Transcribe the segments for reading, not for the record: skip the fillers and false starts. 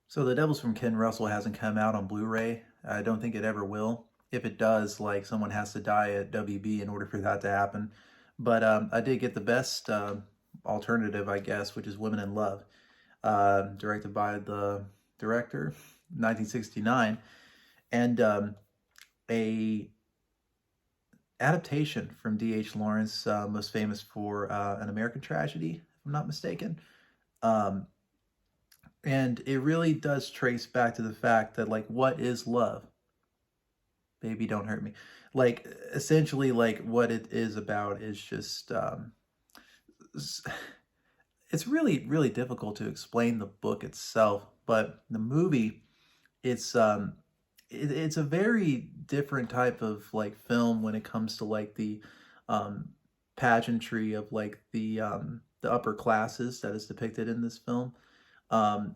So The Devils from Ken Russell hasn't come out on Blu-ray. I don't think it ever will. If it does, like someone has to die at WB in order for that to happen. But I did get the best alternative, I guess, which is Women in Love, directed by the director, 1969, and a adaptation from D.H. Lawrence, most famous for An American Tragedy, if I'm not mistaken. Um, and it really does trace back to the fact that, like, what is love? Baby don't hurt me. Like, essentially, like, what it is about is just it's really really difficult to explain the book itself, but the movie, it's it's a very different type of like film when it comes to like the um pageantry of like the upper classes that is depicted in this film.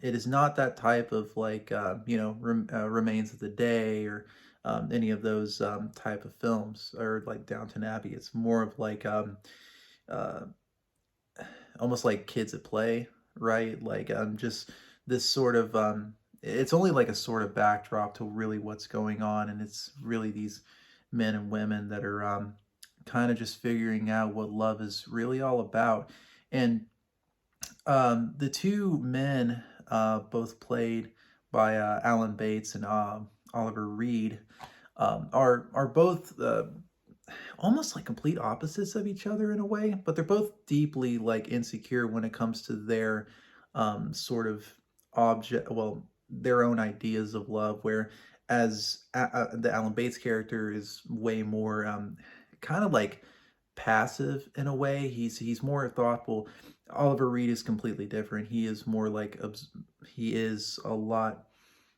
It is not that type of like Remains of the Day or any of those type of films, or like Downton Abbey. It's more of like uh, almost like Kids at Play, right? Like just this sort of it's only like a sort of backdrop to really what's going on, and it's really these men and women that are kind of just figuring out what love is really all about. And the two men, both played by Alan Bates and Oliver Reed, are both almost like complete opposites of each other in a way, but they're both deeply like insecure when it comes to their sort of their own ideas of love. Where as the Alan Bates character is way more kind of like passive in a way. He's more thoughtful. Oliver Reed is completely different. He is more like he is a lot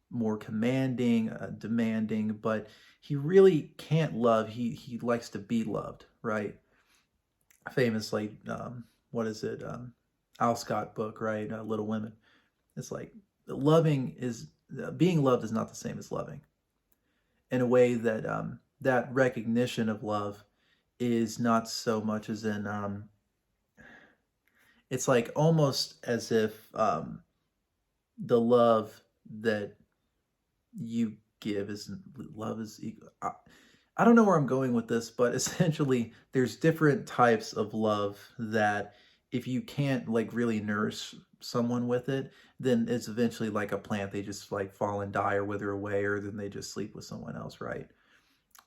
more commanding, demanding, but he really can't love. He likes to be loved, right? Famous like what is it? Al Scott book, right? Little Women. It's like loving is being loved is not the same as loving. In a way that that recognition of love is not so much as in it's like almost as if the love that you give is love is equal. I don't know where I'm going with this, but essentially there's different types of love that if you can't like really nourish someone with it, then it's eventually like a plant. They just like fall and die or wither away, or then they just sleep with someone else, right?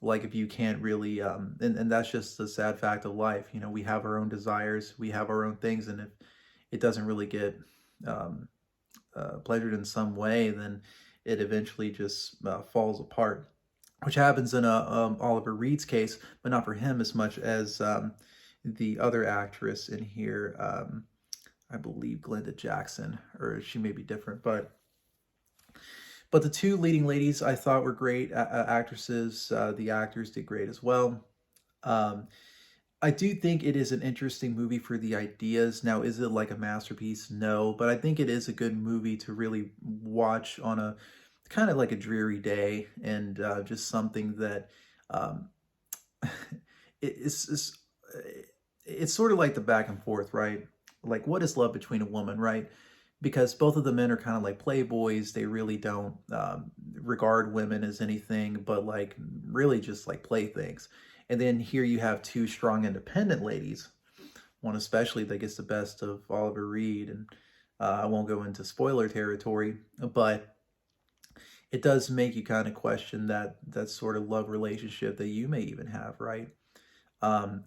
Like if you can't really and that's just the sad fact of life. You know, we have our own desires, we have our own things, and if it doesn't really get um, pleasured in some way, then it eventually just falls apart, which happens in Oliver Reed's case, but not for him as much as the other actress in here. I believe Glenda Jackson, or she may be different, but the two leading ladies I thought were great actresses. The actors did great as well. Um, I do think it is an interesting movie for the ideas. Now, is it like a masterpiece? No, but I think it is a good movie to really watch on a kind of like a dreary day, and just something that um, it's it's sort of like the back and forth, right? Like, what is love between a woman, right? Because both of the men are kind of like playboys. They really don't regard women as anything but like really just like playthings. And then here you have two strong, independent ladies, one especially that gets the best of Oliver Reed. And I won't go into spoiler territory, but it does make you kind of question that sort of love relationship that you may even have, right? Um,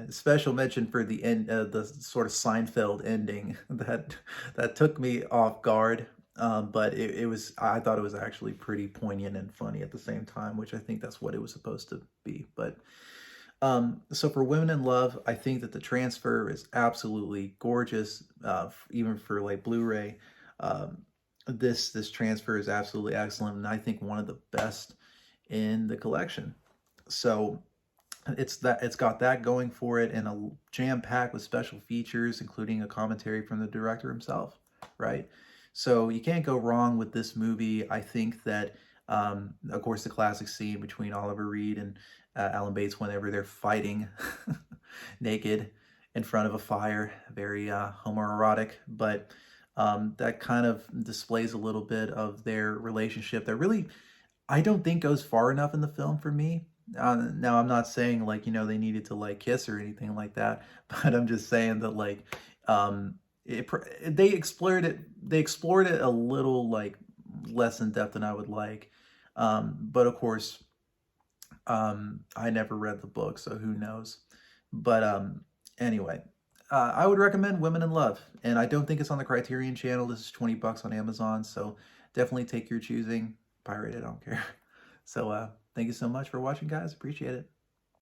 Special mention for the end, the sort of Seinfeld ending that took me off guard. But it was I thought it was actually pretty poignant and funny at the same time, which I think that's what it was supposed to be. But so for Women in Love, I think that the transfer is absolutely gorgeous, even for like Blu-ray. Um, this transfer is absolutely excellent, and I think one of the best in the collection. So it's got that going for it, and a jam packed with special features, including a commentary from the director himself, right? So you can't go wrong with this movie. I think that, of course, the classic scene between Oliver Reed and Alan Bates whenever they're fighting naked in front of a fire, very homoerotic. But that kind of displays a little bit of their relationship that really I don't think goes far enough in the film for me. Now I'm not saying like, they needed to like kiss or anything like that, but I'm just saying that like they explored it a little like less in depth than I would like. But of course, I never read the book, so who knows. But anyway, I would recommend Women in Love, and I don't think it's on the Criterion Channel. This is $20 on Amazon, so definitely take your choosing. Pirate it, I don't care. So thank you so much for watching, guys. Appreciate it.